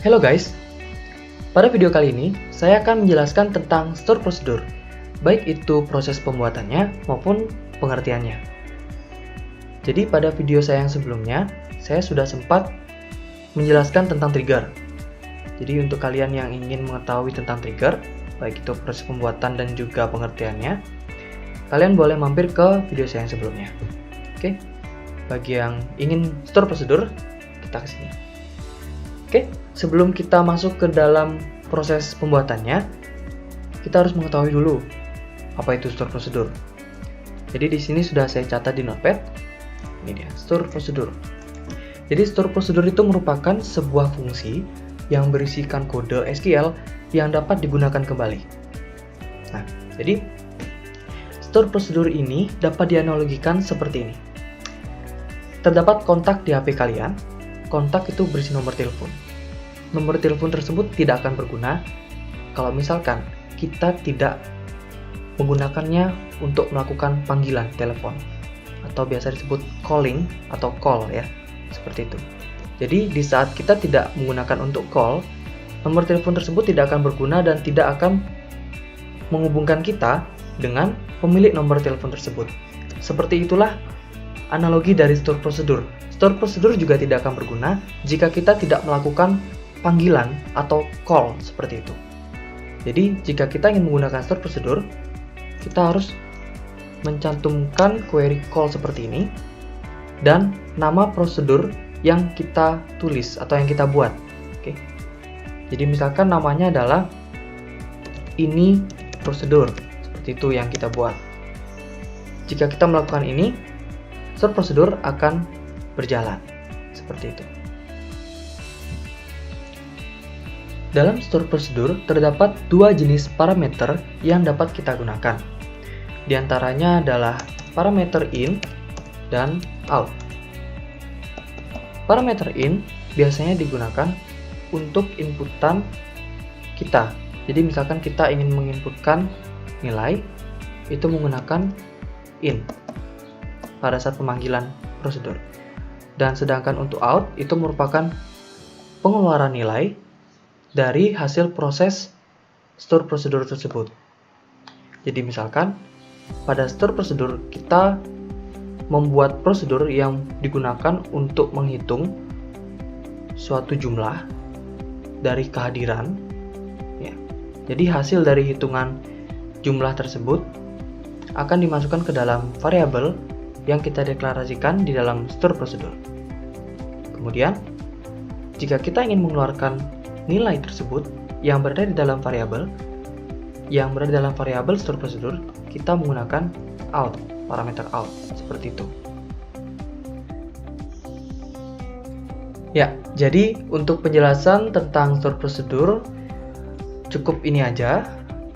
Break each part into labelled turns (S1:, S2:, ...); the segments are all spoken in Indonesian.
S1: Hello guys, pada video kali ini saya akan menjelaskan tentang store prosedur, baik itu proses pembuatannya maupun pengertiannya. Jadi pada video saya yang sebelumnya, saya sudah sempat menjelaskan tentang trigger. Jadi untuk kalian yang ingin mengetahui tentang trigger, baik itu proses pembuatan dan juga pengertiannya, kalian boleh mampir ke video saya yang sebelumnya. Oke, bagi yang ingin store prosedur, kita kesini. Oke, sebelum kita masuk ke dalam proses pembuatannya, kita harus mengetahui dulu apa itu store prosedur. Jadi di sini sudah saya catat di notepad. Ini dia, store prosedur. Jadi store prosedur itu merupakan sebuah fungsi yang berisikan kode SQL yang dapat digunakan kembali. Nah, jadi store prosedur ini dapat dianalogikan seperti ini. Terdapat kontak di HP kalian. Kontak itu berisi nomor telepon. Nomor telepon tersebut tidak akan berguna kalau misalkan kita tidak menggunakannya untuk melakukan panggilan telepon atau biasa disebut calling atau call ya, seperti itu. Jadi di saat kita tidak menggunakan untuk call, nomor telepon tersebut tidak akan berguna dan tidak akan menghubungkan kita dengan pemilik nomor telepon tersebut. Seperti itulah analogi dari store prosedur. Store prosedur juga tidak akan berguna jika kita tidak melakukan panggilan atau call seperti itu. Jadi jika kita ingin menggunakan store prosedur, kita harus mencantumkan query call seperti ini dan nama prosedur yang kita tulis atau yang kita buat. Oke. Jadi misalkan namanya adalah ini prosedur, seperti itu yang kita buat. Jika kita melakukan ini, store prosedur akan berjalan seperti itu. Dalam store prosedur terdapat dua jenis parameter yang dapat kita gunakan. Di antaranya adalah parameter in dan out. Parameter in biasanya digunakan untuk inputan kita. Jadi misalkan kita ingin menginputkan nilai, itu menggunakan in pada saat pemanggilan prosedur. Dan sedangkan untuk out itu merupakan pengeluaran nilai dari hasil proses store prosedur tersebut. Jadi misalkan pada store prosedur kita membuat prosedur yang digunakan untuk menghitung suatu jumlah dari kehadiran ya. Jadi hasil dari hitungan jumlah tersebut akan dimasukkan ke dalam variabel yang kita deklarasikan di dalam store prosedur. Kemudian, jika kita ingin mengeluarkan nilai tersebut yang berada di dalam variabel store prosedur, kita menggunakan out, parameter out, seperti itu. Ya, jadi untuk penjelasan tentang store prosedur cukup ini aja,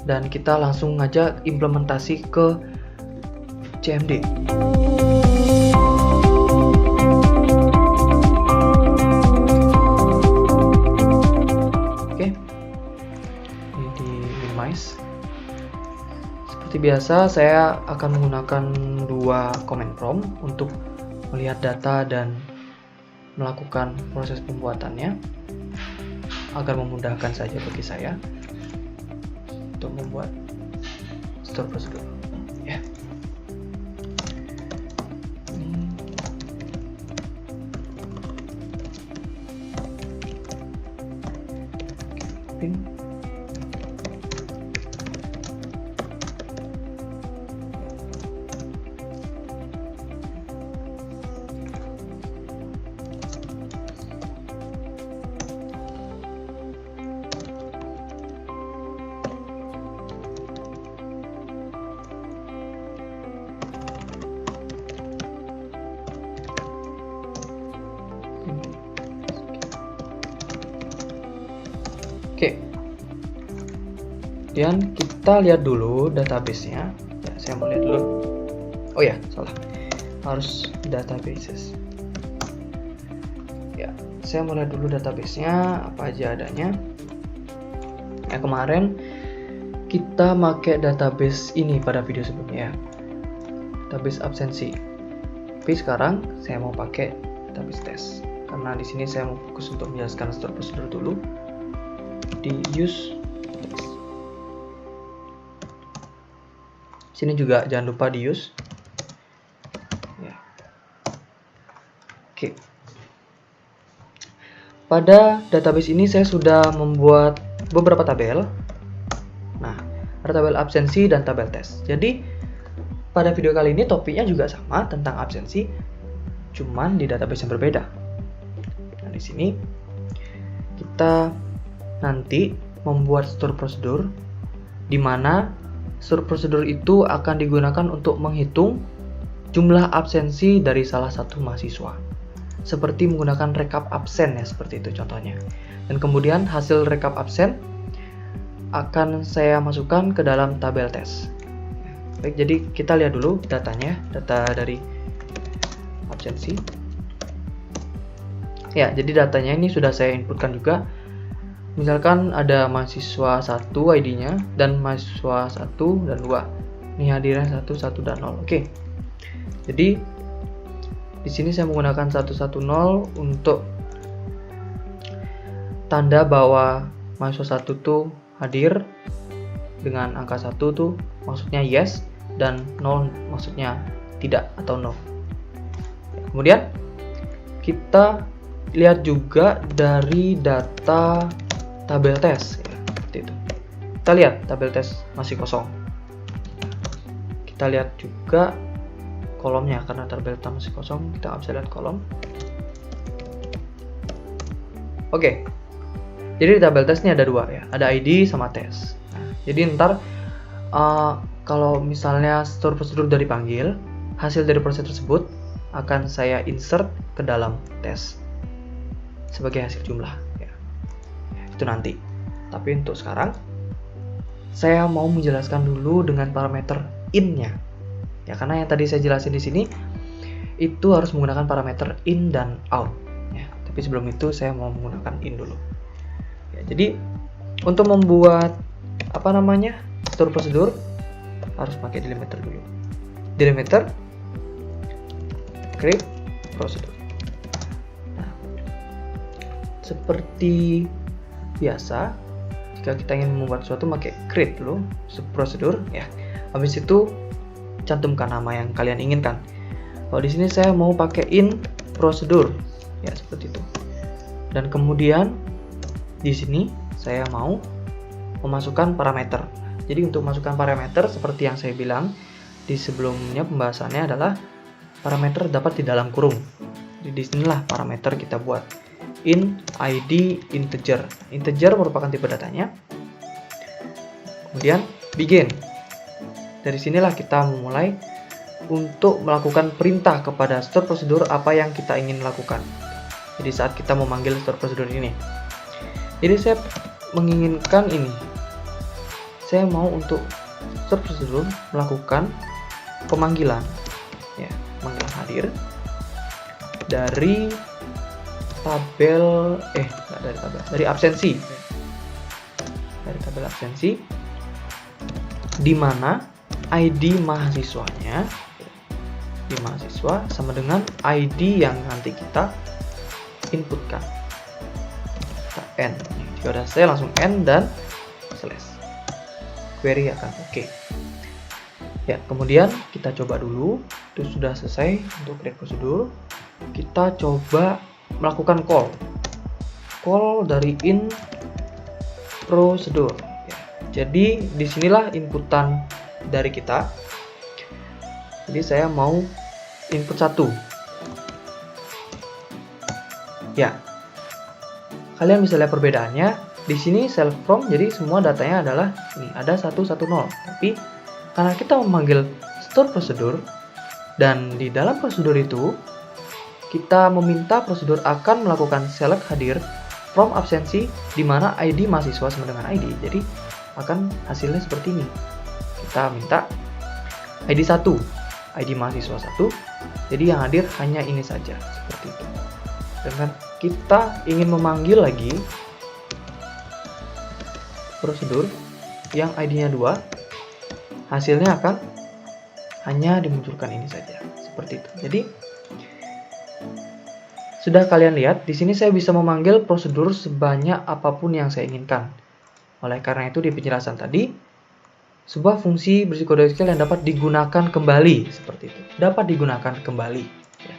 S1: dan kita langsung aja implementasi ke CMD. Seperti biasa, saya akan menggunakan dua command prompt untuk melihat data dan melakukan proses pembuatannya agar memudahkan saja bagi saya untuk membuat store prosedur. Ya. Oke, kemudian kita lihat dulu database-nya. Ya, saya mau lihat dulu. Oh ya, salah. Harus databases. Ya, saya mau lihat dulu database-nya, apa aja adanya. Ya, kemarin kita pakai database ini pada video sebelumnya. Database absensi. Tapi sekarang saya mau pakai database test. karena di sini saya mau fokus untuk menjelaskan store prosedur dulu. Di use text. Sini juga jangan lupa di use. Ya. Oke. Pada database ini saya sudah membuat beberapa tabel. Nah, ada tabel absensi dan tabel tes. Jadi pada video kali ini topiknya juga sama tentang absensi, cuman di database yang berbeda. Nah, di sini kita nanti membuat store prosedur, di mana store prosedur itu akan digunakan untuk menghitung jumlah absensi dari salah satu mahasiswa, seperti menggunakan rekap absen ya, seperti itu contohnya. Dan kemudian hasil rekap absen akan saya masukkan ke dalam tabel tes. Baik, jadi kita lihat dulu datanya, data dari absensi. Ya, jadi datanya ini sudah saya inputkan juga. Misalkan ada mahasiswa 1 ID-nya dan mahasiswa 1 dan 2. Ini hadirnya 1, 1 dan 0. Oke. Jadi di sini saya menggunakan 110 untuk tanda bahwa mahasiswa 1 tuh hadir, dengan angka 1 tuh maksudnya yes, dan 0 maksudnya tidak atau no. Kemudian kita lihat juga dari data tabel tes ya, seperti itu. Kita lihat tabel tes masih kosong. Kita lihat juga kolomnya, karena tabel tes masih kosong, kita bisa lihat kolom. Oke. Jadi di tabel tes ini ada dua ya, ada ID sama tes. Nah, jadi ntar kalau misalnya store prosedur dari panggil, hasil dari proses tersebut akan saya insert ke dalam tes sebagai hasil jumlah ya. Itu nanti. Tapi untuk sekarang saya mau menjelaskan dulu dengan parameter in-nya. Ya, karena yang tadi saya jelasin di sini itu harus menggunakan parameter in dan out ya. Tapi sebelum itu saya mau menggunakan in dulu. Ya, jadi untuk membuat store prosedur harus pakai delimiter dulu. Delimiter create prosedur. Nah, seperti biasa, jika kita ingin membuat sesuatu pakai create dulu prosedur ya. Habis itu cantumkan nama yang kalian inginkan. Kalau di sini saya mau pakai in prosedur ya, seperti itu. Dan kemudian di sini saya mau memasukkan parameter. Jadi untuk masukkan parameter seperti yang saya bilang di sebelumnya, pembahasannya adalah parameter dapat di dalam kurung. Jadi disinilah parameter kita buat. In ID integer. Integer merupakan tipe datanya. Kemudian begin. Dari sinilah kita memulai untuk melakukan perintah kepada store prosedur apa yang kita ingin lakukan. Jadi saat kita memanggil store prosedur ini. Jadi saya menginginkan ini. Saya mau untuk store prosedur melakukan pemanggilan ya, pemanggilan hadir dari tabel dari absensi. Dari tabel absensi di mana ID mahasiswanya di mahasiswa sama dengan ID yang nanti kita inputkan. Kita N. Jika sudah selesai langsung N dan slash. Query akan oke. Ya, kemudian kita coba dulu. Itu sudah selesai untuk create prosedur. Kita coba melakukan call. Call dari in prosedur. Ya, jadi disinilah inputan dari kita. Jadi saya mau input 1. Ya. Kalian bisa lihat perbedaannya. Di sini self from, jadi semua datanya adalah ini, ada 110. Tapi karena kita memanggil store prosedur dan di dalam prosedur itu kita meminta prosedur akan melakukan select hadir from absensi di mana ID mahasiswa sama dengan ID. Jadi akan hasilnya seperti ini. Kita minta ID 1, ID mahasiswa 1. Jadi yang hadir hanya ini saja, seperti itu. Dengan kita ingin memanggil lagi prosedur yang ID-nya 2, hasilnya akan hanya dimunculkan ini saja, seperti itu. Jadi sudah kalian lihat, di sini saya bisa memanggil prosedur sebanyak apapun yang saya inginkan. Oleh karena itu, di penjelasan tadi, sebuah fungsi berisiko dowskil yang dapat digunakan kembali, seperti itu. Dapat digunakan kembali. Ya.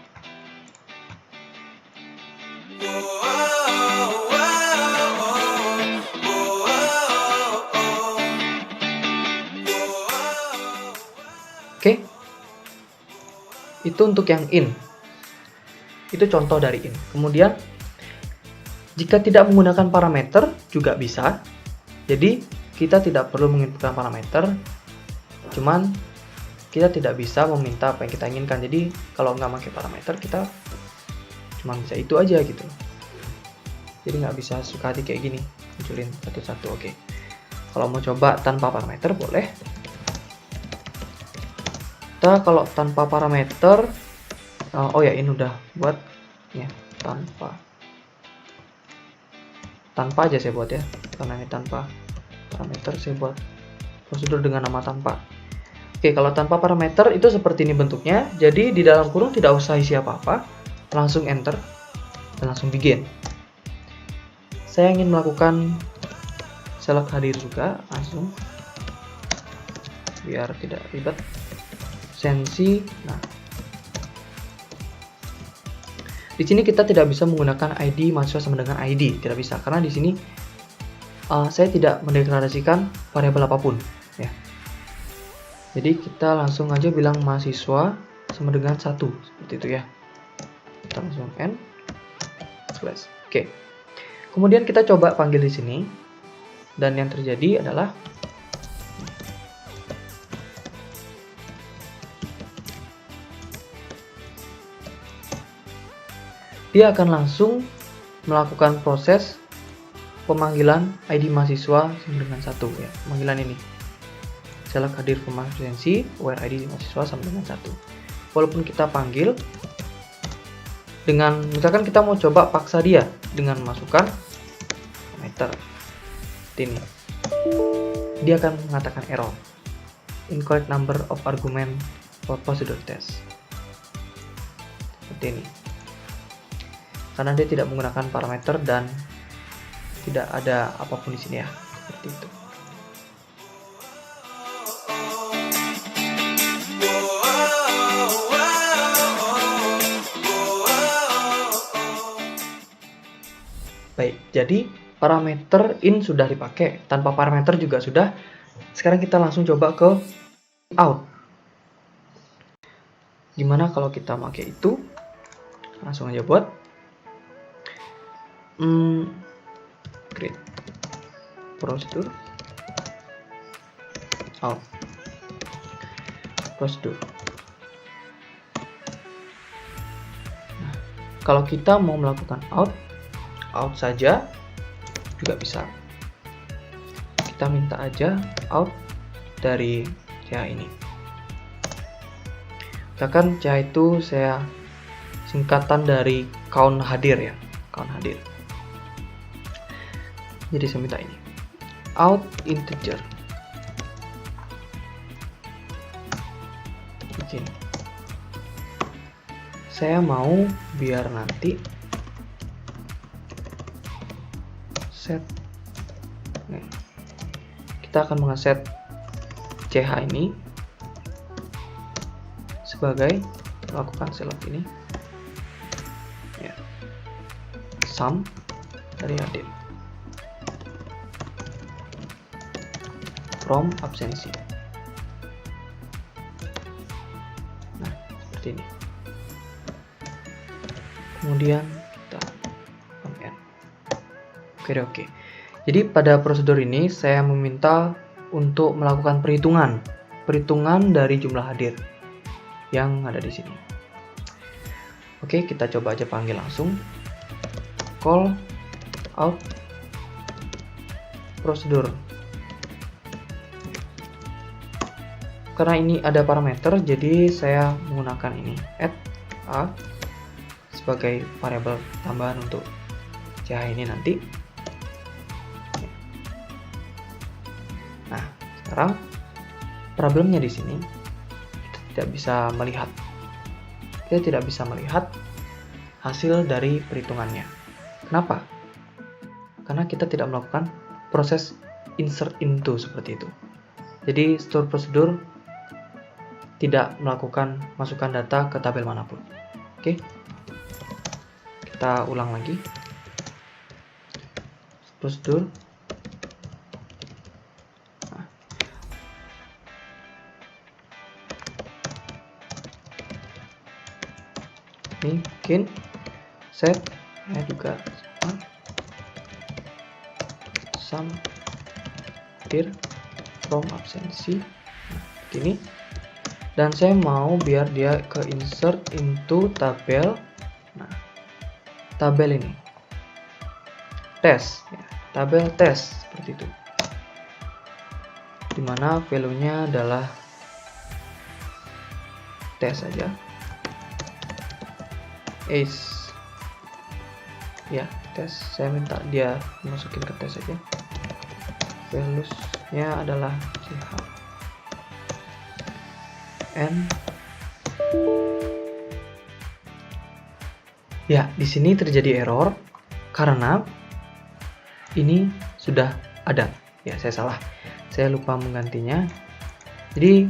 S1: Oke, itu untuk yang in. Itu contoh dari in. Kemudian, jika tidak menggunakan parameter juga bisa. Jadi, kita tidak perlu menginputkan parameter, cuman kita tidak bisa meminta apa yang kita inginkan. Jadi, kalau nggak pakai parameter, kita cuma bisa itu aja gitu. Jadi nggak bisa suka hati kayak gini, munculin satu-satu. Oke. Kalau mau coba tanpa parameter boleh. Kita kalau tanpa parameter, oh ya ini udah buat ya tanpa aja saya buat ya, karena ini tanpa parameter saya buat prosedur dengan nama tanpa. Oke, kalau tanpa parameter itu seperti ini bentuknya. Jadi di dalam kurung tidak usah isi apa-apa, langsung enter dan langsung begin. Saya ingin melakukan select hadir juga, langsung biar tidak ribet. Sensi. Nah, di sini kita tidak bisa menggunakan ID mahasiswa sama dengan ID, tidak bisa karena di sini saya tidak mendeklarasikan variabel apapun, ya. Jadi kita langsung aja bilang mahasiswa sama dengan 1, seperti itu ya. Kita langsung n slash. Oke. Kemudian kita coba panggil di sini, dan yang terjadi adalah dia akan langsung melakukan proses pemanggilan ID mahasiswa sama dengan 1 ya. Pemanggilan ini. Select hadir absensi where ID mahasiswa sama dengan 1. Walaupun kita panggil dengan misalkan kita mau coba paksa dia dengan masukkan parameter ini. Dia akan mengatakan error. Incorrect number of argument for procedure test. Seperti ini. Karena dia tidak menggunakan parameter dan tidak ada apapun di sini ya, seperti itu. Baik, jadi parameter in sudah dipakai, tanpa parameter juga sudah. Sekarang kita langsung coba ke out. Gimana kalau kita pakai itu? Langsung aja buat create prosedur out prosedur. Nah, kalau kita mau melakukan out saja juga bisa. Kita minta aja out dari CH ini. Misalkan CH itu saya singkatan dari count hadir ya, count hadir. Jadi saya minta ini out integer. Begini. Saya mau biar nanti set. Nih. Kita akan mengeset CH ini sebagai melakukan select ini ya, sum dari hadir from absensi. Nah, seperti ini. Kemudian kita n. Oke. Jadi pada prosedur ini saya meminta untuk melakukan perhitungan dari jumlah hadir yang ada di sini. Oke, kita coba aja panggil langsung. Call out prosedur. Karena ini ada parameter, jadi saya menggunakan ini add a sebagai variabel tambahan untuk CH ini nanti. Nah, sekarang problemnya di sini kita tidak bisa melihat hasil dari perhitungannya. Kenapa? Karena kita tidak melakukan proses insert into seperti itu. Jadi store prosedur tidak melakukan masukan data ke tabel manapun. Oke, kita ulang lagi. Prosedur. Ini bikin set juga sum dir from absensi begini, dan saya mau biar dia ke insert into tabel. Nah, tabel ini tes ya, tabel tes seperti itu, dimana value nya adalah tes saja. Ace ya, tes, saya minta dia masukin ke tes saja. Values nya adalah CH N. Ya, di sini terjadi error karena ini sudah ada. Ya, saya salah, saya lupa menggantinya. Jadi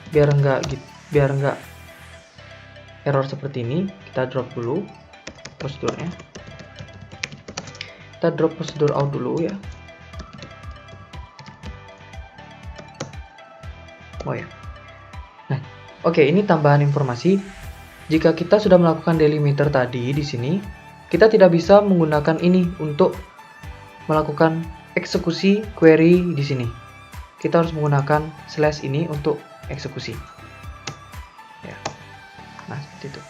S1: biar nggak error seperti ini, kita drop dulu prosedurnya. Kita drop prosedur out dulu ya. Oh ya. Nah, oke, ini tambahan informasi. Jika kita sudah melakukan delimiter tadi di sini, kita tidak bisa menggunakan ini untuk melakukan eksekusi query di sini. Kita harus menggunakan slash ini untuk eksekusi. Ya. Nah, seperti itu.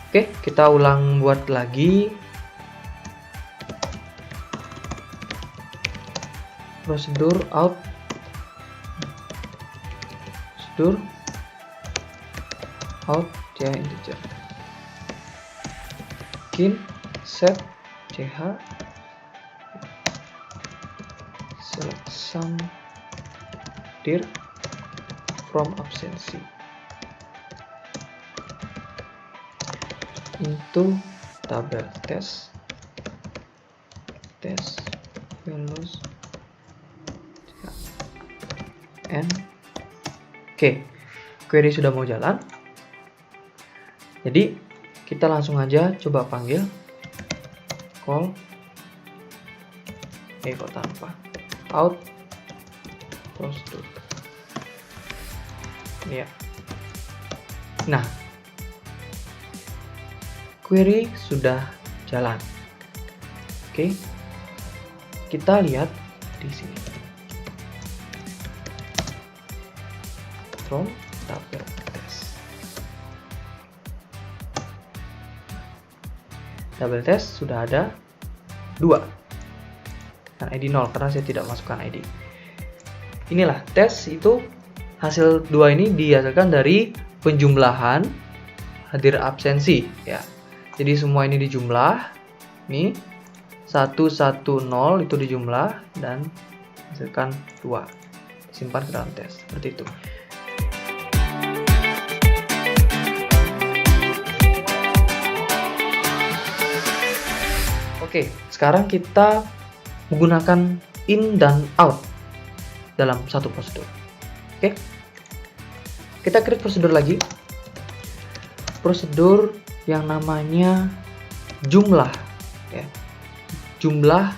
S1: Oke, kita ulang buat lagi. Prosedur out. Prosedur out ya integer. Bikin set ch select sum dir from absensi into tabel tes values n. Oke, query sudah mau jalan. Jadi kita langsung aja coba panggil call kok tanpa out prosedur ya. Nah, query sudah jalan. Oke, kita lihat di sini from tabel test. Tabel test sudah ada 2 dan ID 0 karena saya tidak masukkan ID. Inilah tes itu, hasil 2 ini dihasilkan dari penjumlahan hadir absensi ya. Jadi semua ini dijumlah. Nih 110 itu dijumlah dan hasilkan 2. Simpan ke dalam tes seperti itu. Oke, sekarang kita menggunakan in dan out dalam satu prosedur. Oke, kita create prosedur lagi. Prosedur yang namanya jumlah, ya. Jumlah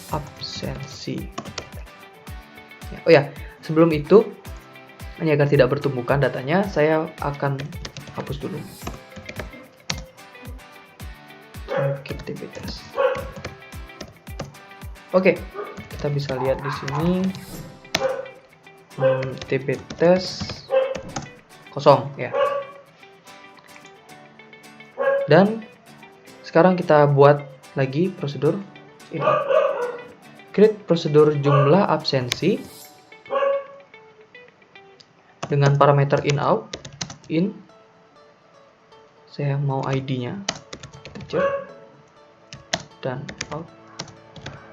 S1: absensi. Oh ya, sebelum itu, agar tidak bertumbukan datanya, saya akan hapus dulu. Keep TB test. Oke, kita bisa lihat di sini TB test kosong ya. Dan sekarang kita buat lagi prosedur ini. Create prosedur jumlah absensi dengan parameter in out. In, saya mau ID-nya dan out.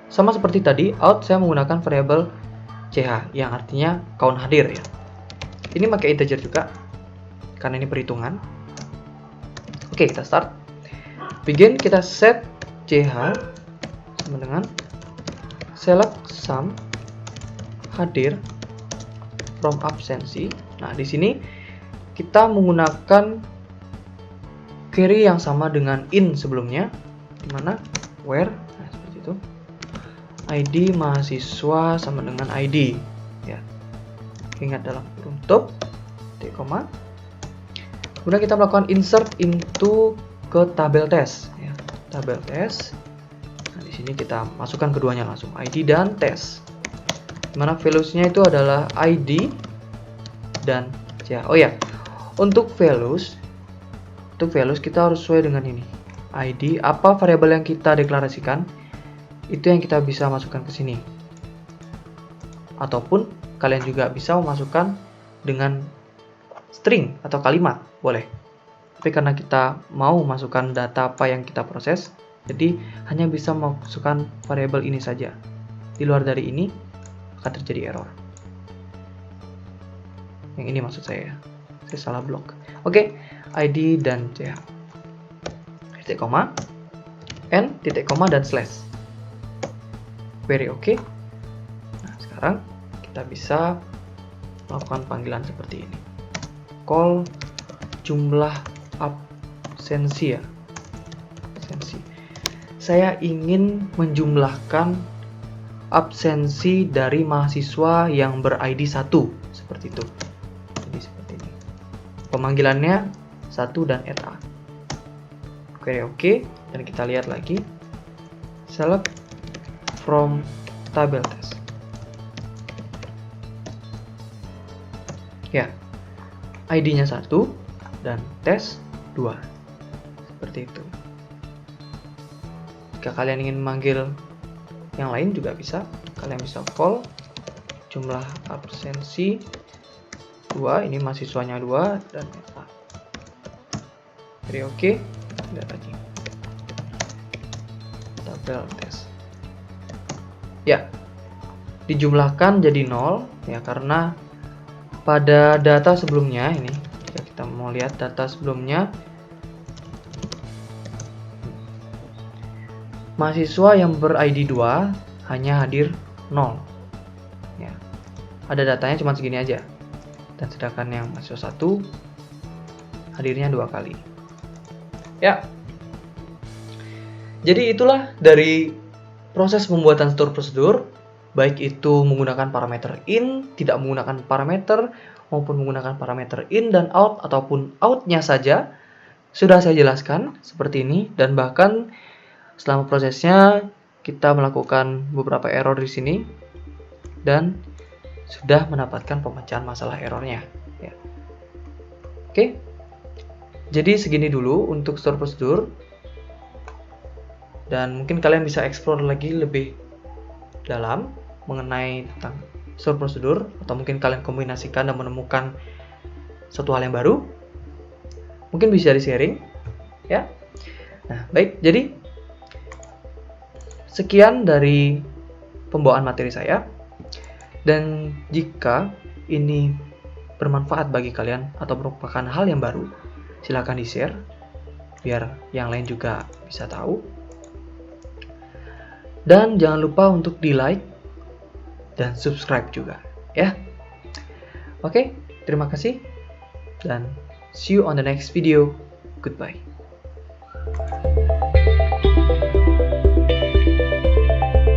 S1: Sama seperti tadi, out saya menggunakan variabel ch yang artinya count hadir ya. Ini pakai integer juga karena ini perhitungan. Oke, kita start. begin kita set ch sama dengan select sum hadir from absensi. Nah, di sini kita menggunakan query yang sama dengan in sebelumnya, dimana where, nah, seperti itu, ID mahasiswa sama dengan ID, ya. Ingat dalam kurung tutup, titik koma. Kemudian kita melakukan insert into ke tabel tes, ya. Tabel tes. Nah, di sini kita masukkan keduanya langsung, ID dan tes. Dimana values-nya itu adalah ID dan ya. Oh ya, untuk values kita harus sesuai dengan ini. ID, apa variabel yang kita deklarasikan, itu yang kita bisa masukkan ke sini. Ataupun kalian juga bisa memasukkan dengan string atau kalimat, boleh. Tapi karena kita mau masukkan data apa yang kita proses, jadi hanya bisa memasukkan variabel ini saja. Di luar dari ini akan terjadi error. Yang ini maksud saya salah blok. Oke, ID dan ch. Titik koma, n, titik koma, dan slash. Very oke. Nah, sekarang kita bisa melakukan panggilan seperti ini. Call jumlah absensi, ya. Absensi. Saya ingin menjumlahkan absensi dari mahasiswa yang ber-ID 1, seperti itu. Jadi seperti ini. Pemanggilannya 1 dan eta. Oke, dan kita lihat lagi. Select from tabel test. Ya, ID-nya 1 dan tes 2. Seperti itu. Jika kalian ingin memanggil yang lain juga bisa. Kalian bisa call jumlah absensi 2, ini mahasiswanya 2 dan eta. Jadi oke, lihat lagi. Tabel tes. Ya, dijumlahkan jadi 0 ya, karena pada data sebelumnya ini, jika kita mau lihat data sebelumnya, mahasiswa yang ber-ID 2 hanya hadir 0. Ya. Ada datanya cuma segini aja. Dan sedangkan yang mahasiswa 1 hadirnya 2 kali. Ya. Jadi itulah dari proses pembuatan store prosedur, baik itu menggunakan parameter in, tidak menggunakan parameter, maupun menggunakan parameter in dan out, ataupun out-nya saja. Sudah saya jelaskan seperti ini, dan bahkan selama prosesnya kita melakukan beberapa error di sini, dan sudah mendapatkan pemecahan masalah errornya. Ya. Oke, jadi segini dulu untuk store prosedur. Dan mungkin kalian bisa explore lagi lebih dalam mengenai tentang store prosedur, atau mungkin kalian kombinasikan dan menemukan suatu hal yang baru. Mungkin bisa di-sharing, ya. Nah, baik. Jadi sekian dari pembawaan materi saya. Dan jika ini bermanfaat bagi kalian atau merupakan hal yang baru, silakan di-share biar yang lain juga bisa tahu. Dan jangan lupa untuk di-like dan subscribe juga, ya. Oke, terima kasih dan see you on the next video. Goodbye.